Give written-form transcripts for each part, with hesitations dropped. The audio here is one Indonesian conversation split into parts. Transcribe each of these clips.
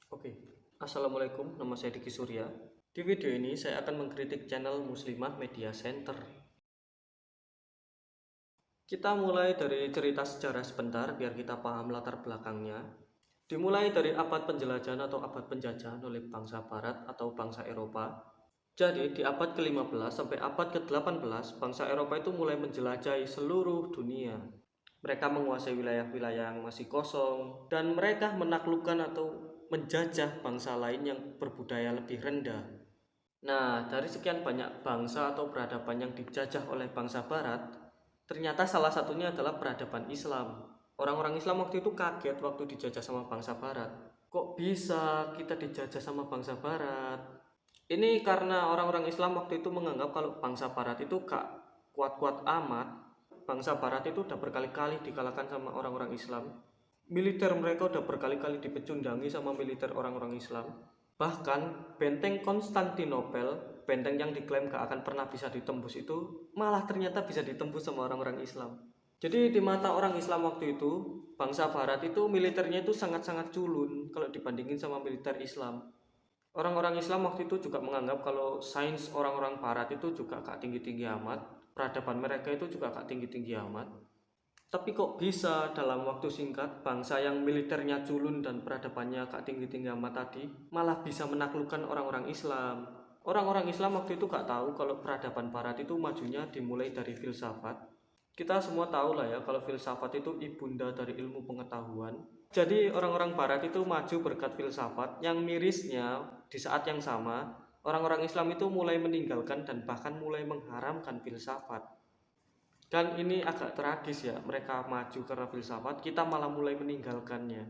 Oke, Assalamualaikum, nama saya Diki Surya. Di video ini saya akan mengkritik channel Muslimah Media Center. Kita mulai dari cerita sejarah sebentar biar kita paham latar belakangnya. Dimulai dari abad penjelajahan atau abad penjajahan oleh bangsa Barat atau bangsa Eropa. Jadi di abad ke-15 sampai abad ke-18, bangsa Eropa itu mulai menjelajahi seluruh dunia. Mereka menguasai wilayah-wilayah yang masih kosong dan mereka menaklukkan atau menjajah bangsa lain yang berbudaya lebih rendah. Nah, dari sekian banyak bangsa atau peradaban yang dijajah oleh bangsa Barat, ternyata salah satunya adalah peradaban Islam. Orang-orang Islam waktu itu kaget waktu dijajah sama bangsa Barat. Kok bisa kita dijajah sama bangsa Barat? Ini karena orang-orang Islam waktu itu menganggap kalau bangsa Barat itu gak kuat-kuat amat. Bangsa Barat itu udah berkali-kali dikalahkan sama orang-orang Islam. Militer mereka udah berkali-kali dipecundangi sama militer orang-orang Islam. Bahkan benteng Konstantinopel, benteng yang diklaim gak akan pernah bisa ditembus itu, malah ternyata bisa ditembus sama orang-orang Islam. Jadi di mata orang Islam waktu itu, bangsa Barat itu militernya itu sangat-sangat culun kalau dibandingin sama militer Islam. Orang-orang Islam waktu itu juga menganggap kalau sains orang-orang Barat itu juga gak tinggi-tinggi amat, peradaban mereka itu juga gak tinggi-tinggi amat. Tapi kok bisa dalam waktu singkat bangsa yang militernya culun dan peradabannya gak tinggi-tinggi amat tadi malah bisa menaklukkan orang-orang Islam. Orang-orang Islam waktu itu gak tahu kalau peradaban Barat itu majunya dimulai dari filsafat. Kita semua tahu lah ya kalau filsafat itu ibunda dari ilmu pengetahuan. Jadi orang-orang Barat itu maju berkat filsafat yang mirisnya di saat yang sama orang-orang Islam itu mulai meninggalkan dan bahkan mulai mengharamkan filsafat. Dan ini agak tragis ya, mereka maju karena filsafat, kita malah mulai meninggalkannya.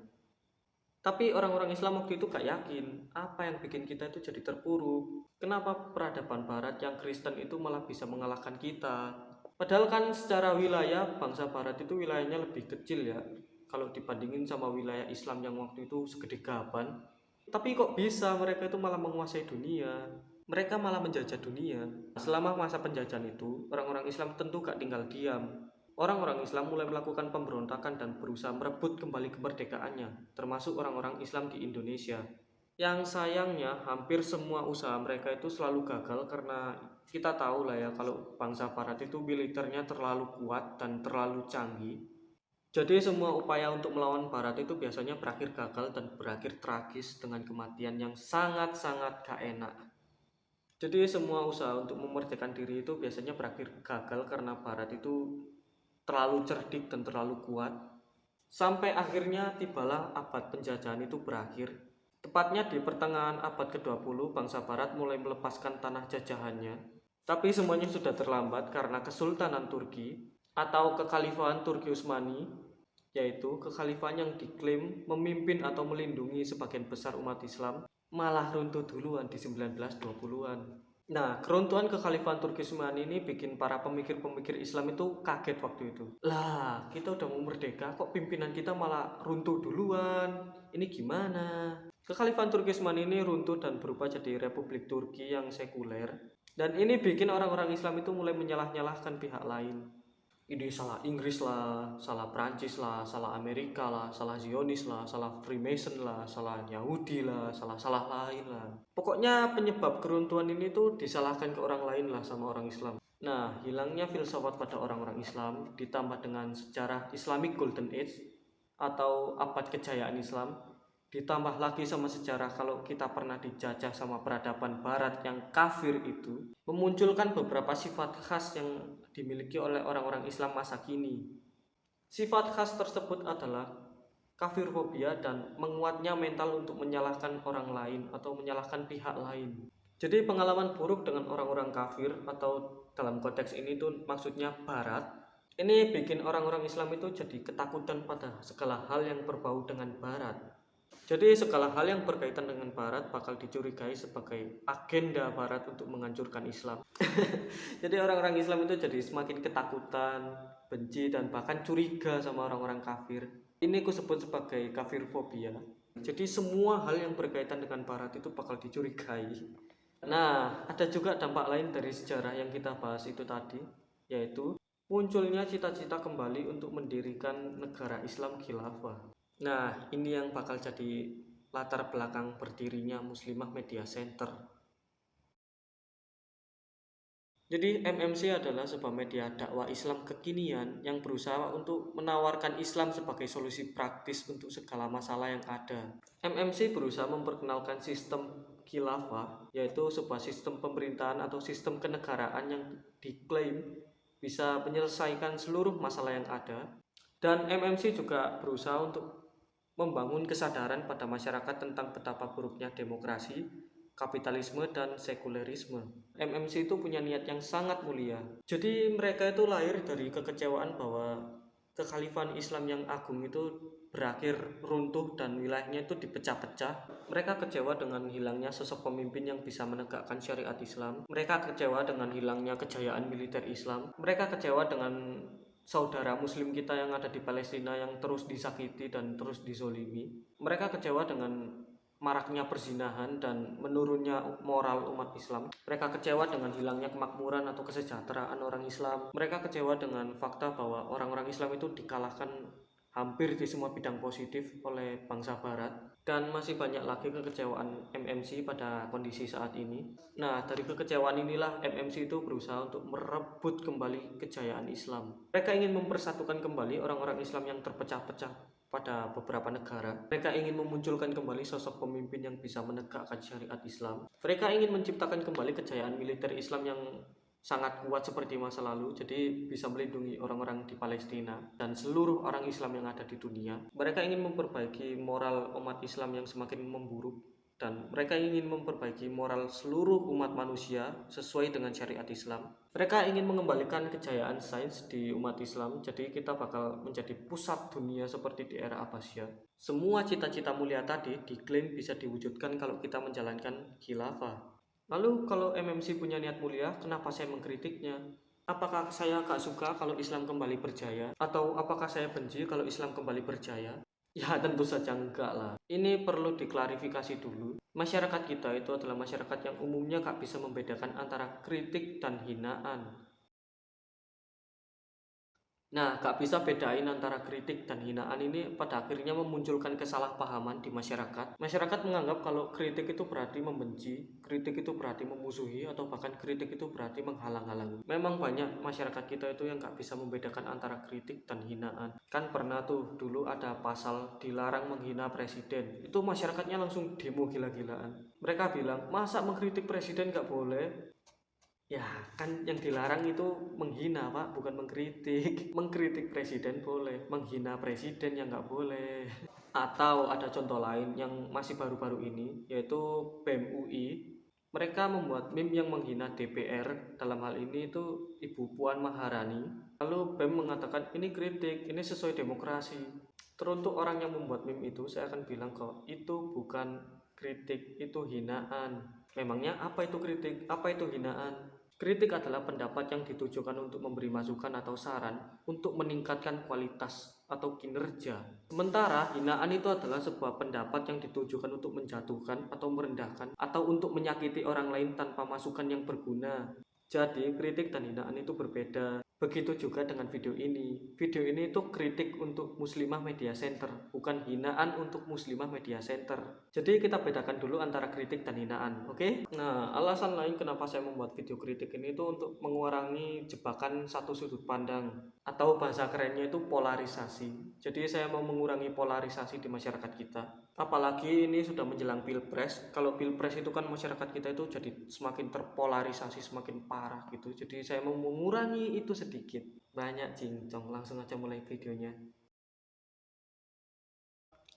Tapi orang-orang Islam waktu itu gak yakin apa yang bikin kita itu jadi terpuruk. Kenapa peradaban Barat yang Kristen itu malah bisa mengalahkan kita? Padahal kan secara wilayah bangsa Barat itu wilayahnya lebih kecil ya. Kalau dibandingin sama wilayah Islam yang waktu itu segede gaban. Tapi kok bisa mereka itu malah menguasai dunia? Mereka malah menjajah dunia. Selama masa penjajahan itu, orang-orang Islam tentu gak tinggal diam. Orang-orang Islam mulai melakukan pemberontakan dan berusaha merebut kembali kemerdekaannya, termasuk orang-orang Islam di Indonesia. Yang sayangnya hampir semua usaha mereka itu selalu gagal karena kita tahu lah ya kalau bangsa Barat itu militernya terlalu kuat dan terlalu canggih. Jadi semua upaya untuk melawan Barat itu biasanya berakhir gagal dan berakhir tragis dengan kematian yang sangat-sangat gak enak. Jadi semua usaha untuk memerdekakan diri itu biasanya berakhir gagal karena Barat itu terlalu cerdik dan terlalu kuat. Sampai akhirnya tibalah abad penjajahan itu berakhir. Tepatnya di pertengahan abad ke-20, bangsa Barat mulai melepaskan tanah jajahannya. Tapi semuanya sudah terlambat karena Kesultanan Turki atau Kekhalifahan Turki Utsmani, yaitu kekhalifahan yang diklaim memimpin atau melindungi sebagian besar umat Islam, malah runtuh duluan di 1920-an. Nah, keruntuhan kekhalifahan Turki Utsmani ini bikin para pemikir-pemikir Islam itu kaget waktu itu. Lah, kita udah mau merdeka, kok pimpinan kita malah runtuh duluan? Ini gimana? Kekhalifahan Turki Utsmani ini runtuh dan berubah jadi Republik Turki yang sekuler. Dan ini bikin orang-orang Islam itu mulai menyalah-nyalahkan pihak lain. Ini salah Inggris lah, salah Prancis lah, salah Amerika lah, salah Zionis lah, salah Freemason lah, salah Yahudi lah, salah-salah lain lah. Pokoknya penyebab keruntuhan ini tuh disalahkan ke orang lain lah sama orang Islam. Nah, hilangnya filsafat pada orang-orang Islam ditambah dengan sejarah Islamic Golden Age atau abad kejayaan Islam, ditambah lagi sama sejarah kalau kita pernah dijajah sama peradaban barat yang kafir itu, memunculkan beberapa sifat khas yang dimiliki oleh orang-orang Islam masa kini. Sifat khas tersebut adalah kafirfobia dan menguatnya mental untuk menyalahkan orang lain atau menyalahkan pihak lain. Jadi pengalaman buruk dengan orang-orang kafir atau dalam konteks ini tuh maksudnya barat, ini bikin orang-orang Islam itu jadi ketakutan pada segala hal yang berbau dengan barat. Jadi segala hal yang berkaitan dengan Barat bakal dicurigai sebagai agenda Barat untuk menghancurkan Islam. Jadi orang-orang Islam itu jadi semakin ketakutan, benci dan bahkan curiga sama orang-orang kafir. Ini aku sebut sebagai kafirfobia. Jadi semua hal yang berkaitan dengan Barat itu bakal dicurigai. Nah, ada juga dampak lain dari sejarah yang kita bahas itu tadi, yaitu munculnya cita-cita kembali untuk mendirikan negara Islam khilafah. Nah, ini yang bakal jadi latar belakang berdirinya Muslimah Media Center. Jadi MMC adalah sebuah media dakwah Islam kekinian yang berusaha untuk menawarkan Islam sebagai solusi praktis untuk segala masalah yang ada. MMC berusaha memperkenalkan sistem khilafah, yaitu sebuah sistem pemerintahan atau sistem kenegaraan yang diklaim bisa menyelesaikan seluruh masalah yang ada. Dan MMC juga berusaha untuk membangun kesadaran pada masyarakat tentang betapa buruknya demokrasi, kapitalisme, dan sekulerisme. MMC itu punya niat yang sangat mulia. Jadi mereka itu lahir dari kekecewaan bahwa kekhalifahan Islam yang agung itu berakhir runtuh dan wilayahnya itu dipecah-pecah. Mereka kecewa dengan hilangnya sosok pemimpin yang bisa menegakkan syariat Islam. Mereka kecewa dengan hilangnya kejayaan militer Islam. Mereka kecewa dengan saudara muslim kita yang ada di Palestina yang terus disakiti dan terus dizolimi. Mereka kecewa dengan maraknya perzinahan dan menurunnya moral umat Islam. Mereka kecewa dengan hilangnya kemakmuran atau kesejahteraan orang Islam. Mereka kecewa dengan fakta bahwa orang-orang Islam itu dikalahkan hampir di semua bidang positif oleh bangsa barat. Dan masih banyak lagi kekecewaan MMC pada kondisi saat ini. Nah, dari kekecewaan inilah MMC itu berusaha untuk merebut kembali kejayaan Islam. Mereka ingin mempersatukan kembali orang-orang Islam yang terpecah-pecah pada beberapa negara. Mereka ingin memunculkan kembali sosok pemimpin yang bisa menegakkan syariat Islam. Mereka ingin menciptakan kembali kejayaan militer Islam yang sangat kuat seperti masa lalu, jadi bisa melindungi orang-orang di Palestina dan seluruh orang Islam yang ada di dunia. Mereka ingin memperbaiki moral umat Islam yang semakin memburuk, dan mereka ingin memperbaiki moral seluruh umat manusia sesuai dengan syariat Islam. Mereka ingin mengembalikan kejayaan sains di umat Islam, jadi kita bakal menjadi pusat dunia seperti di era Abbasiyah. Semua cita-cita mulia tadi diklaim bisa diwujudkan kalau kita menjalankan khilafah. Lalu kalau MMC punya niat mulia, kenapa saya mengkritiknya? Apakah saya gak suka kalau Islam kembali berjaya? Atau apakah saya benci kalau Islam kembali berjaya? Ya tentu saja enggak lah. Ini perlu diklarifikasi dulu. Masyarakat kita itu adalah masyarakat yang umumnya gak bisa membedakan antara kritik dan hinaan. Nah, gak bisa bedain antara kritik dan hinaan ini pada akhirnya memunculkan kesalahpahaman di masyarakat. Masyarakat menganggap kalau kritik itu berarti membenci, kritik itu berarti memusuhi, atau bahkan kritik itu berarti menghalang-halangi. Memang banyak masyarakat kita itu yang gak bisa membedakan antara kritik dan hinaan. Kan pernah tuh dulu ada pasal dilarang menghina presiden. Itu masyarakatnya langsung demo gila-gilaan. Mereka bilang, masa mengkritik presiden gak boleh? Ya kan yang dilarang itu menghina pak, bukan mengkritik. Mengkritik presiden boleh, menghina presiden yang nggak boleh. Atau ada contoh lain yang masih baru-baru ini, yaitu BEM UI. Mereka membuat meme yang menghina DPR, dalam hal ini itu Ibu Puan Maharani. Lalu BEM mengatakan ini kritik, ini sesuai demokrasi. Teruntuk orang yang membuat meme itu, saya akan bilang kok itu bukan kritik, itu hinaan. Memangnya apa itu kritik, apa itu hinaan? Kritik adalah pendapat yang ditujukan untuk memberi masukan atau saran untuk meningkatkan kualitas atau kinerja. Sementara hinaan itu adalah sebuah pendapat yang ditujukan untuk menjatuhkan atau merendahkan atau untuk menyakiti orang lain tanpa masukan yang berguna. Jadi kritik dan hinaan itu berbeda. Begitu juga dengan video ini. Video ini itu kritik untuk Muslimah Media Center, bukan hinaan untuk Muslimah Media Center. Jadi kita bedakan dulu antara kritik dan hinaan, oke? Nah, alasan lain kenapa saya membuat video kritik ini itu untuk mengurangi jebakan satu sudut pandang, atau bahasa kerennya itu polarisasi. Jadi saya mau mengurangi polarisasi di masyarakat kita. Apalagi ini sudah menjelang pilpres. Kalau pilpres itu kan masyarakat kita itu jadi semakin terpolarisasi, semakin parah gitu. Jadi saya mau mengurangi itu sedikit. Banyak cincong, langsung aja mulai videonya.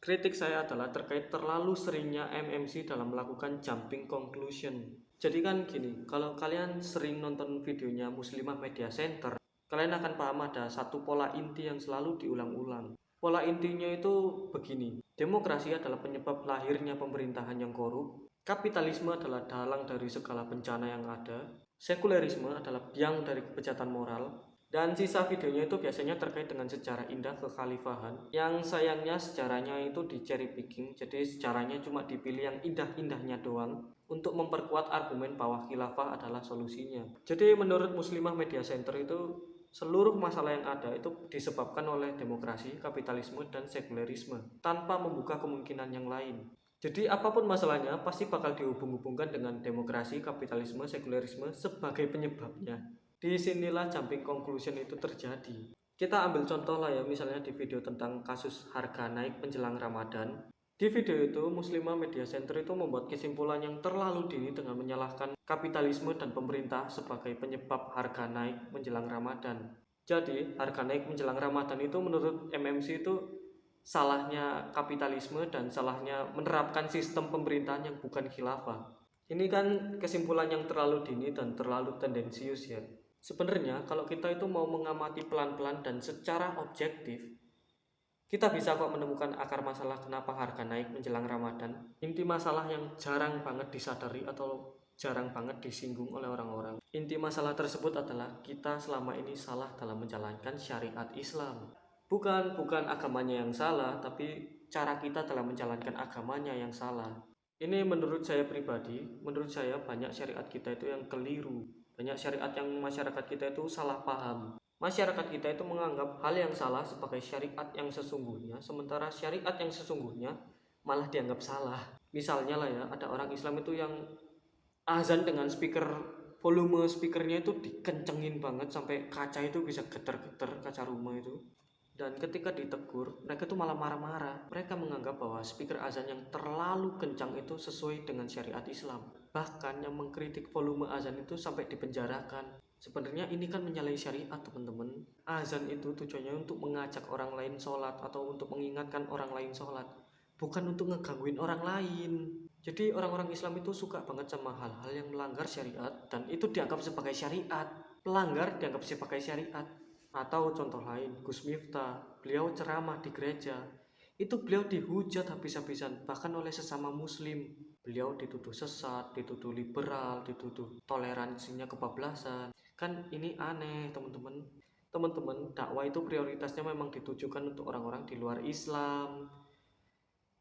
Kritik saya adalah terkait terlalu seringnya MMC dalam melakukan jumping conclusion. Jadi kan gini, kalau kalian sering nonton videonya Muslimah Media Center, kalian akan paham ada satu pola inti yang selalu diulang-ulang. Pola intinya itu begini, demokrasi adalah penyebab lahirnya pemerintahan yang korup, kapitalisme adalah dalang dari segala bencana yang ada, sekulerisme adalah biang dari kejahatan moral, dan sisa videonya itu biasanya terkait dengan sejarah indah kekhalifahan, yang sayangnya sejarahnya itu di cherry picking, jadi sejarahnya cuma dipilih yang indah-indahnya doang untuk memperkuat argumen bahwa khilafah adalah solusinya. Jadi menurut Muslimah Media Center itu seluruh masalah yang ada itu disebabkan oleh demokrasi, kapitalisme, dan sekulerisme tanpa membuka kemungkinan yang lain. Jadi apapun masalahnya pasti bakal dihubung-hubungkan dengan demokrasi, kapitalisme, sekulerisme sebagai penyebabnya. Disinilah jumping conclusion itu terjadi. Kita ambil contoh lah ya, misalnya di video tentang kasus harga naik menjelang Ramadan. Di video itu, Muslimah Media Center itu membuat kesimpulan yang terlalu dini dengan menyalahkan kapitalisme dan pemerintah sebagai penyebab harga naik menjelang Ramadan. Jadi, harga naik menjelang Ramadan itu menurut MMC itu salahnya kapitalisme dan salahnya menerapkan sistem pemerintahan yang bukan khilafah. Ini kan kesimpulan yang terlalu dini dan terlalu tendensius ya. Sebenarnya kalau kita itu mau mengamati pelan-pelan dan secara objektif, kita bisa kok menemukan akar masalah kenapa harga naik menjelang Ramadan. Inti masalah yang jarang banget disadari atau jarang banget disinggung oleh orang-orang. Inti masalah tersebut adalah kita selama ini salah dalam menjalankan syariat Islam. Bukan agamanya yang salah, tapi cara kita dalam menjalankan agamanya yang salah. Ini menurut saya pribadi, menurut saya banyak syariat kita itu yang keliru. Banyak syariat yang masyarakat kita itu salah paham. Masyarakat kita itu menganggap hal yang salah sebagai syariat yang sesungguhnya, sementara syariat yang sesungguhnya malah dianggap salah. Misalnya lah ya, ada orang Islam itu yang azan dengan volume speakernya itu dikencengin banget sampai kaca itu bisa geter-geter, kaca rumah itu. Dan ketika ditegur, mereka tuh malah marah-marah. Mereka menganggap bahwa speaker azan yang terlalu kencang itu sesuai dengan syariat Islam. Bahkan yang mengkritik volume azan itu sampai dipenjarakan. Sebenarnya ini kan menyalahi syariat, teman-teman. Azan itu tujuannya untuk mengajak orang lain sholat atau untuk mengingatkan orang lain sholat, bukan untuk ngegangguin orang lain. Jadi orang-orang Islam itu suka banget sama hal-hal yang melanggar syariat dan itu dianggap sebagai syariat. Pelanggar dianggap sebagai syariat. Atau contoh lain, Gus Miftah, beliau ceramah di gereja, itu beliau dihujat habis-habisan bahkan oleh sesama muslim. Beliau dituduh sesat, dituduh liberal, dituduh toleransinya kebablasan. Kan ini aneh, teman-teman. Teman-teman, dakwah itu prioritasnya memang ditujukan untuk orang-orang di luar Islam.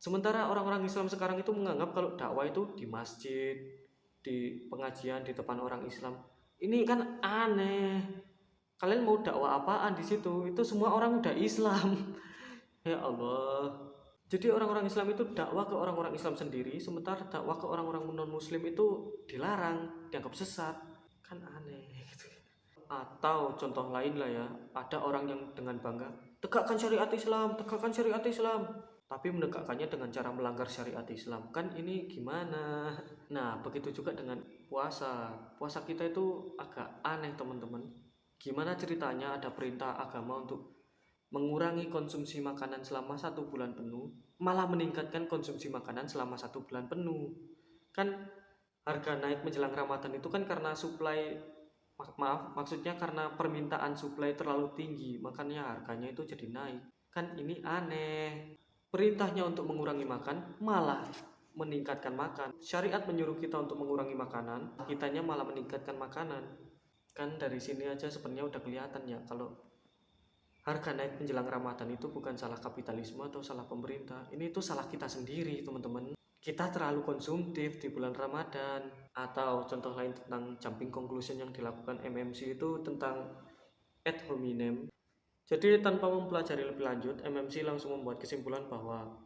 Sementara orang-orang Islam sekarang itu menganggap kalau dakwah itu di masjid, di pengajian, di depan orang Islam. Ini kan aneh. Kalian mau dakwah apaan di situ? Itu semua orang udah Islam. Ya Allah. Jadi orang-orang Islam itu dakwah ke orang-orang Islam sendiri, sementara dakwah ke orang-orang non-muslim itu dilarang, dianggap sesat. Kan aneh gitu. Atau contoh lain lah ya, ada orang yang dengan bangga tegakkan syariat Islam, tegakkan syariat Islam, tapi menegakkannya dengan cara melanggar syariat Islam. Kan ini gimana? Nah, begitu juga dengan puasa. Puasa kita itu agak aneh, teman-teman. Gimana ceritanya ada perintah agama untuk mengurangi konsumsi makanan selama 1 bulan penuh, malah meningkatkan konsumsi makanan selama 1 bulan penuh. Kan harga naik menjelang Ramadan itu kan karena maksudnya karena permintaan supply terlalu tinggi, makanya harganya itu jadi naik. Kan ini aneh. Perintahnya untuk mengurangi makan, malah meningkatkan makan. Syariat menyuruh kita untuk mengurangi makanan, kitanya malah meningkatkan makanan. Kan dari sini aja sebenarnya udah kelihatan ya kalau harga naik menjelang Ramadan itu bukan salah kapitalisme atau salah pemerintah. Ini tuh salah kita sendiri, teman-teman. Kita terlalu konsumtif di bulan Ramadan. Atau contoh lain tentang jumping conclusion yang dilakukan MMC itu tentang ad hominem. Jadi tanpa mempelajari lebih lanjut, MMC langsung membuat kesimpulan bahwa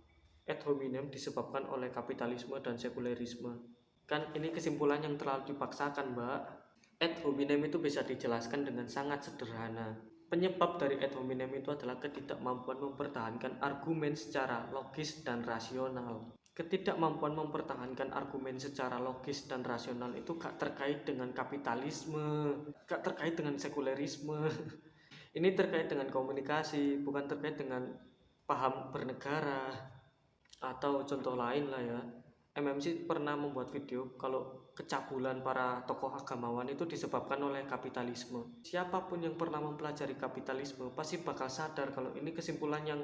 ad hominem disebabkan oleh kapitalisme dan sekulerisme. Kan ini kesimpulan yang terlalu dipaksakan, Mbak. Ad hominem itu bisa dijelaskan dengan sangat sederhana. Penyebab dari ad hominem itu adalah ketidakmampuan mempertahankan argumen secara logis dan rasional. Ketidakmampuan mempertahankan argumen secara logis dan rasional itu gak terkait dengan kapitalisme, gak terkait dengan sekulerisme. Ini terkait dengan komunikasi, bukan terkait dengan paham bernegara. Atau contoh lain lah ya, MMC pernah membuat video kalau kecabulan para tokoh agamawan itu disebabkan oleh kapitalisme. Siapapun yang pernah mempelajari kapitalisme pasti bakal sadar kalau ini kesimpulan yang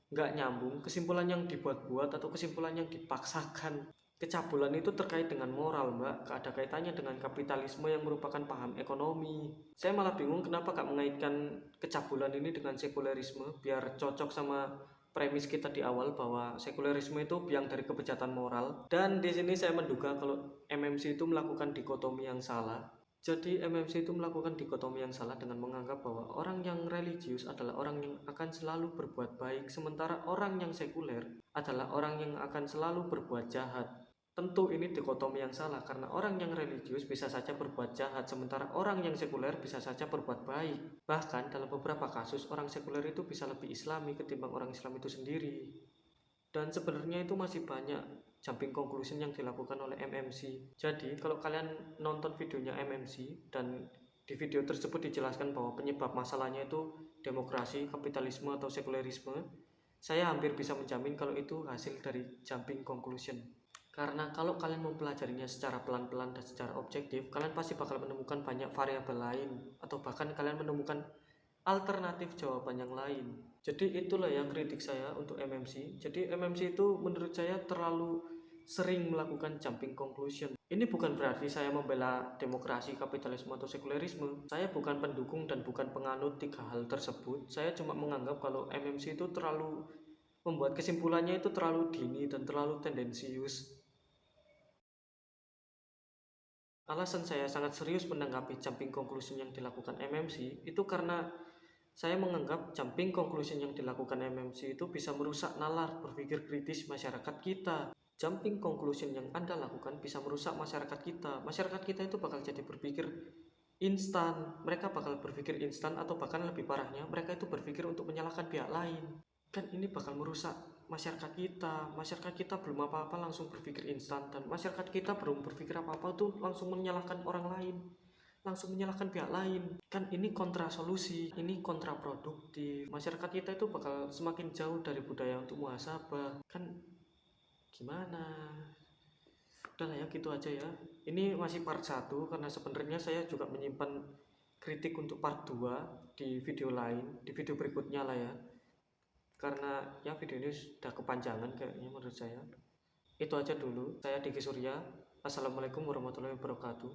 nggak nyambung, kesimpulan yang dibuat-buat atau kesimpulan yang dipaksakan. Kecabulan itu terkait dengan moral, Mbak, gak ada kaitannya dengan kapitalisme yang merupakan paham ekonomi. Saya malah bingung kenapa gak mengaitkan kecabulan ini dengan sekulerisme biar cocok sama premis kita di awal bahwa sekulerisme itu biang dari kebejatan moral. Dan di sini saya menduga kalau MMC itu melakukan dikotomi yang salah. Jadi MMC itu melakukan dikotomi yang salah dengan menganggap bahwa orang yang religius adalah orang yang akan selalu berbuat baik, sementara orang yang sekuler adalah orang yang akan selalu berbuat jahat. Tentu ini dikotomi yang salah karena orang yang religius bisa saja berbuat jahat, sementara orang yang sekuler bisa saja berbuat baik. Bahkan dalam beberapa kasus orang sekuler itu bisa lebih islami ketimbang orang Islam itu sendiri. Dan sebenarnya itu masih banyak jumping conclusion yang dilakukan oleh MMC. Jadi kalau kalian nonton videonya MMC dan di video tersebut dijelaskan bahwa penyebab masalahnya itu demokrasi, kapitalisme atau sekulerisme, saya hampir bisa menjamin kalau itu hasil dari jumping conclusion. Karena kalau kalian mempelajarinya secara pelan-pelan dan secara objektif, kalian pasti bakal menemukan banyak variabel lain atau bahkan kalian menemukan alternatif jawaban yang lain. Jadi itulah yang kritik saya untuk MMC. Jadi MMC itu menurut saya terlalu sering melakukan jumping conclusion. Ini bukan berarti saya membela demokrasi, kapitalisme atau sekulerisme. Saya bukan pendukung dan bukan penganut tiga hal tersebut. Saya cuma menganggap kalau MMC itu terlalu membuat kesimpulannya itu terlalu dini dan terlalu tendensius. Alasan saya sangat serius menanggapi jumping conclusion yang dilakukan MMC itu karena saya menganggap jumping conclusion yang dilakukan MMC itu bisa merusak nalar berpikir kritis masyarakat kita. Jumping conclusion yang Anda lakukan bisa merusak masyarakat kita. Masyarakat kita itu bakal jadi berpikir instan. Mereka bakal berpikir instan atau bahkan lebih parahnya, mereka itu berpikir untuk menyalahkan pihak lain. Kan ini bakal merusak masyarakat kita. Masyarakat kita belum apa-apa langsung berpikir instan, dan masyarakat kita belum berpikir apa-apa tuh langsung menyalahkan orang lain, langsung menyalahkan pihak lain. Kan ini kontra solusi, ini kontraproduktif. Masyarakat kita itu bakal semakin jauh dari budaya untuk muhasabah. Kan gimana? Udah lah ya, gitu aja ya. Ini masih part 1 karena sebenarnya saya juga menyimpan kritik untuk part 2 di video lain, di video berikutnya lah ya. Karena ya video ini sudah kepanjangan kayaknya menurut saya. Itu aja dulu. Saya Diki Surya. Assalamualaikum warahmatullahi wabarakatuh.